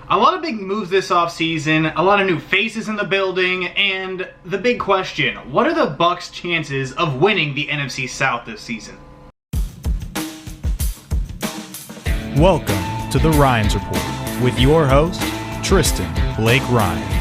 A lot of big moves this offseason, a lot of new faces in the building, and the big question, what are the Bucs' chances of winning the NFC South this season? Welcome to the Rines Report with your host, Tristan Rines.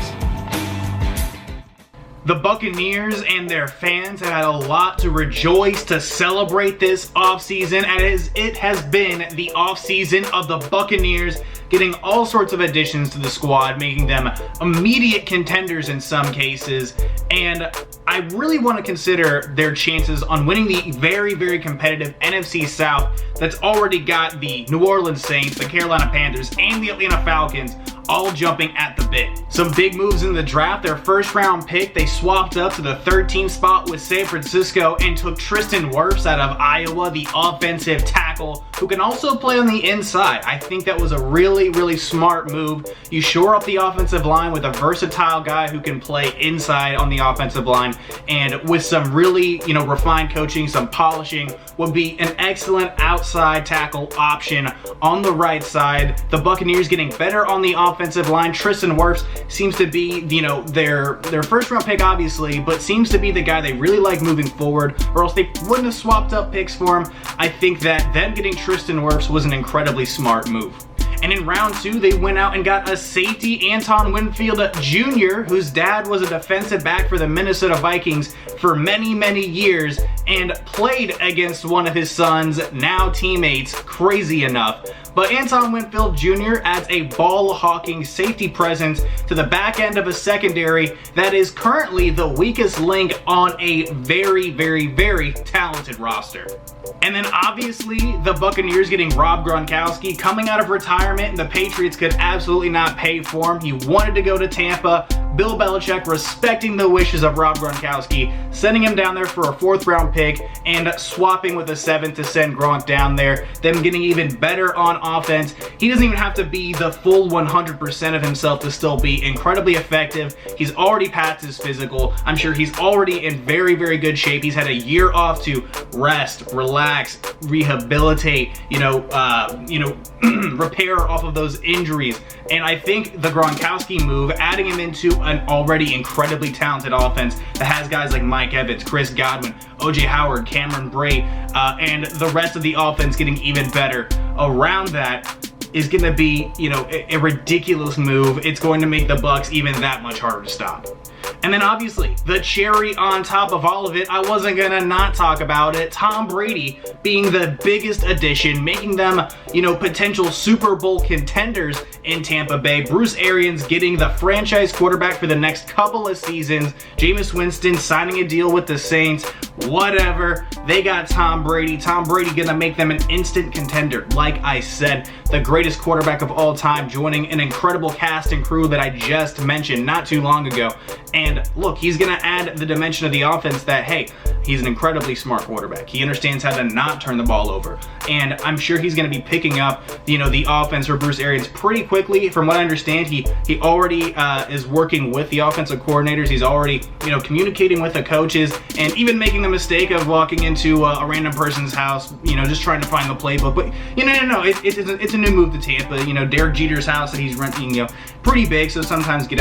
The Buccaneers and their fans have had a lot to rejoice, to celebrate this offseason, as it has been the offseason of the Buccaneers, getting all sorts of additions to the squad, making them immediate contenders in some cases. And I really want to consider their chances on winning the very, very competitive NFC South that's already got the New Orleans Saints, the Carolina Panthers, and the Atlanta Falcons all jumping at the bit. Some big moves in the draft. Their first round pick, they swapped up to the 13th spot with San Francisco and took Tristan Works out of Iowa, the offensive tackle, who can also play on the inside. I think that was a really, really smart move. You shore up the offensive line with a versatile guy who can play inside on the offensive line, and with some really, refined coaching, some polishing, would be an excellent outside tackle option on the right side. The Buccaneers getting better on the offensive line. Tristan Works seems to be, their first round pick, obviously, but seems to be the guy they really like moving forward, or else they wouldn't have swapped up picks for him. I think that them getting Tristan Works was an incredibly smart move. And in round 2, they went out and got a safety, Anton Winfield Jr., whose dad was a defensive back for the Minnesota Vikings for many, many years and played against one of his son's now teammates, crazy enough. But Anton Winfield Jr. adds a ball-hawking safety presence to the back end of a secondary that is currently the weakest link on a very, very, very talented roster. And then obviously the Buccaneers getting Rob Gronkowski coming out of retirement, and the Patriots could absolutely not pay for him. He wanted to go to Tampa. Bill Belichick respecting the wishes of Rob Gronkowski, sending him down there for a 4th round pick and swapping with a 7th to send Gronk down there. Them getting even better on offense. He doesn't even have to be the full 100% of himself to still be incredibly effective. He's already passed his physical. I'm sure he's already in very, very good shape. He's had a year off to rest, relax, rehabilitate, repair off of those injuries. And I think the Gronkowski move, adding him into an already incredibly talented offense that has guys like Mike Evans, Chris Godwin, O.J. Howard, Cameron Brate, and the rest of the offense getting even better around that, is going to be, a ridiculous move. It's going to make the Bucs even that much harder to stop. And then obviously, the cherry on top of all of it, I wasn't going to not talk about it, Tom Brady being the biggest addition, making them, potential Super Bowl contenders in Tampa Bay. Bruce Arians getting the franchise quarterback for the next couple of seasons. Jameis Winston signing a deal with the Saints. Whatever. They got Tom Brady. Tom Brady going to make them an instant contender. Like I said, the greatest quarterback of all time, joining an incredible cast and crew that I just mentioned not too long ago. And look, he's going to add the dimension of the offense that, hey, he's an incredibly smart quarterback. He understands how to not turn the ball over. And I'm sure he's going to be picking up, the offense for Bruce Arians pretty quickly. From what I understand, he already is working with the offensive coordinators. He's already, communicating with the coaches, and even making the mistake of walking into a random person's house, just trying to find the playbook. But, no, it's a new move to Tampa. Derek Jeter's house that he's renting, pretty big, so sometimes get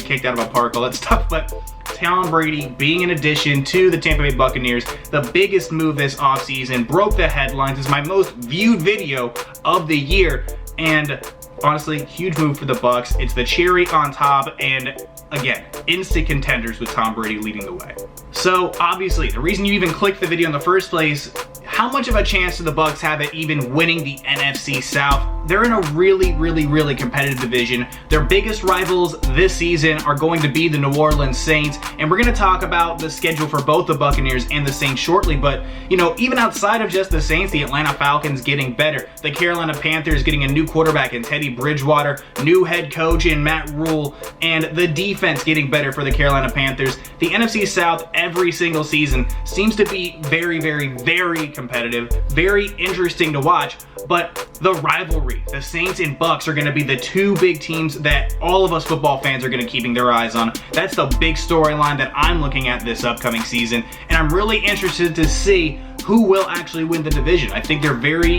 kicked out of a park, all that stuff. But Tom Brady being an addition to the Tampa Bay Buccaneers, the biggest move this offseason, broke the headlines, is my most viewed video of the year, and honestly, huge move for the Bucs. It's the cherry on top, and again, instant contenders with Tom Brady leading the way. So obviously, the reason you even clicked the video in the first place, how much of a chance do the Bucs have at even winning the NFC South? They're in a really, really, really competitive division. Their biggest rivals this season are going to be the New Orleans Saints, and we're going to talk about the schedule for both the Buccaneers and the Saints shortly. But, even outside of just the Saints, the Atlanta Falcons getting better, the Carolina Panthers getting a new quarterback in Teddy Bridgewater, new head coach in Matt Rule, and the defense getting better for the Carolina Panthers. The NFC South every single season seems to be very, very, very competitive, very interesting to watch, but the rivalry, the Saints and Bucs, are going to be the two big teams that all of us football fans are going to be keeping their eyes on. That's the big storyline that I'm looking at this upcoming season, and I'm really interested to see who will actually win the division. I think they're very,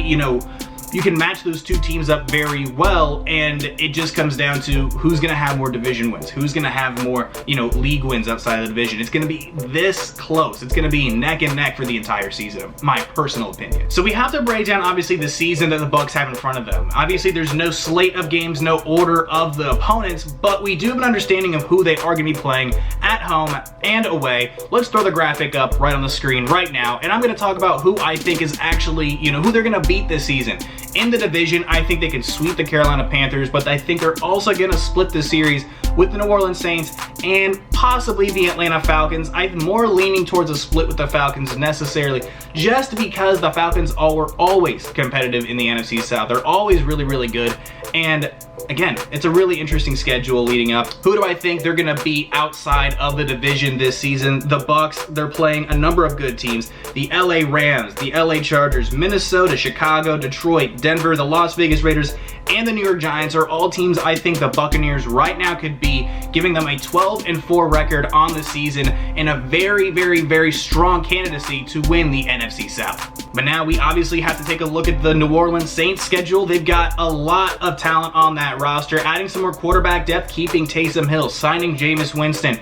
you can match those two teams up very well, and it just comes down to who's going to have more division wins, who's going to have more, league wins outside of the division. It's going to be this close. It's going to be neck and neck for the entire season, my personal opinion. So we have to break down, obviously, the season that the Bucs have in front of them. Obviously, there's no slate of games, no order of the opponents, but we do have an understanding of who they are going to be playing at home and away. Let's throw the graphic up right on the screen right now, and I'm going to talk about who I think is actually, who they're going to beat this season. In the division, I think they can sweep the Carolina Panthers, but I think they're also going to split the series with the New Orleans Saints and possibly the Atlanta Falcons. I'm more leaning towards a split with the Falcons necessarily, just because the Falcons are always competitive in the NFC South. They're always really, really good. And again, it's a really interesting schedule leading up. Who do I think they're going to be outside of the division this season? The Bucs, they're playing a number of good teams. The LA Rams, the LA Chargers, Minnesota, Chicago, Detroit, Denver, the Las Vegas Raiders, and the New York Giants are all teams I think the Buccaneers right now could be, giving them a 12-4 record on the season and a very, very, very strong candidacy to win the NFC South. But now we obviously have to take a look at the New Orleans Saints schedule. They've got a lot of talent on that roster, adding some more quarterback depth, keeping Taysom Hill, signing Jameis Winston.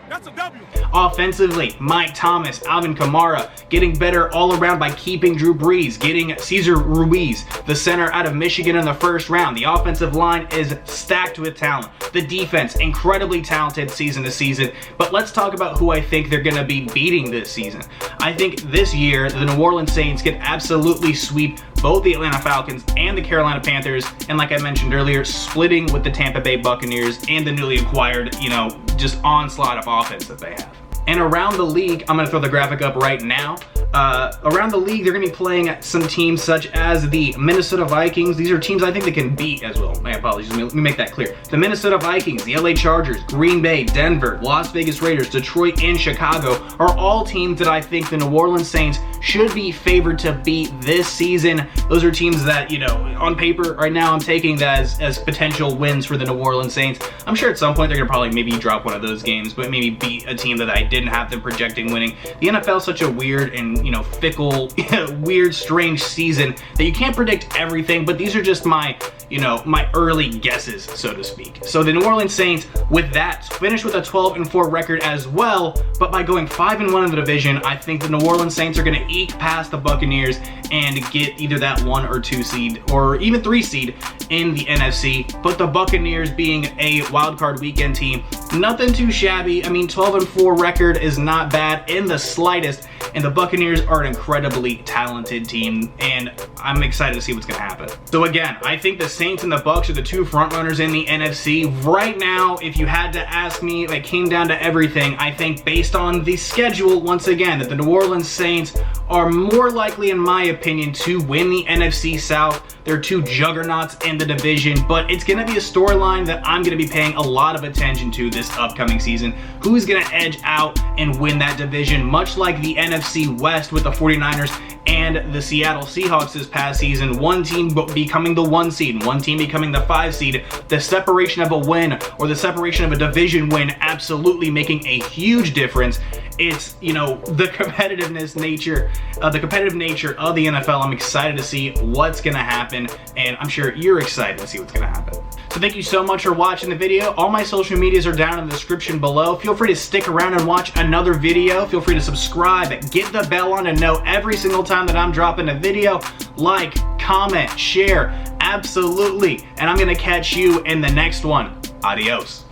That's a W. Offensively, Mike Thomas, Alvin Kamara, getting better all around by keeping Drew Brees, getting Cesar Ruiz, the center out of Michigan in the first round. The offensive line is stacked with talent. The defense, incredibly talented season to season. But let's talk about who I think they're going to be beating this season. I think this year, the New Orleans Saints can absolutely sweep both the Atlanta Falcons and the Carolina Panthers, and like I mentioned earlier, splitting with the Tampa Bay Buccaneers and the newly acquired, just onslaught of offense that they have. And around the league, I'm going to throw the graphic up right now. Around the league, they're going to be playing some teams such as the Minnesota Vikings. These are teams I think they can beat as well. My apologies, let me make that clear. The Minnesota Vikings, the LA Chargers, Green Bay, Denver, Las Vegas Raiders, Detroit, and Chicago are all teams that I think the New Orleans Saints should be favored to beat this season. Those are teams that, on paper right now I'm taking that as potential wins for the New Orleans Saints. I'm sure at some point they're going to probably maybe drop one of those games, but maybe beat a team that I didn't have them projecting winning. The NFL is such a weird and fickle, weird, strange season that you can't predict everything, but these are just my early guesses, so to speak. So the New Orleans Saints, with that, finished with a 12-4 record as well, but by going 5-1 in the division, I think the New Orleans Saints are going to eke past the Buccaneers and get either that 1 or 2 seed, or even 3 seed in the NFC. But the Buccaneers being a wildcard weekend team, nothing too shabby. I mean, 12-4 record is not bad in the slightest, and the Buccaneers are an incredibly talented team, and I'm excited to see what's going to happen. So again, I think the Saints and the Bucs are the two frontrunners in the NFC. Right now, if you had to ask me, it came down to everything. I think based on the schedule, once again, that the New Orleans Saints are more likely, in my opinion, to win the NFC South. They're two juggernauts in the division, but it's going to be a storyline that I'm going to be paying a lot of attention to this upcoming season. Who's going to edge out and win that division, much like the NFC West with the 49ers and the Seattle Seahawks this past season. One team becoming the 1 seed, one team becoming the 5 seed. The separation of a win or the separation of a division win absolutely making a huge difference. It's, the competitive nature of the NFL. I'm excited to see what's going to happen, and I'm sure you're excited to see what's going to happen. So thank you so much for watching the video. All my social medias are down in the description below. Feel free to stick around and watch another video. Feel free to subscribe, get the bell on to know every single time that I'm dropping a video. Like, comment, share, absolutely. And I'm going to catch you in the next one. Adios.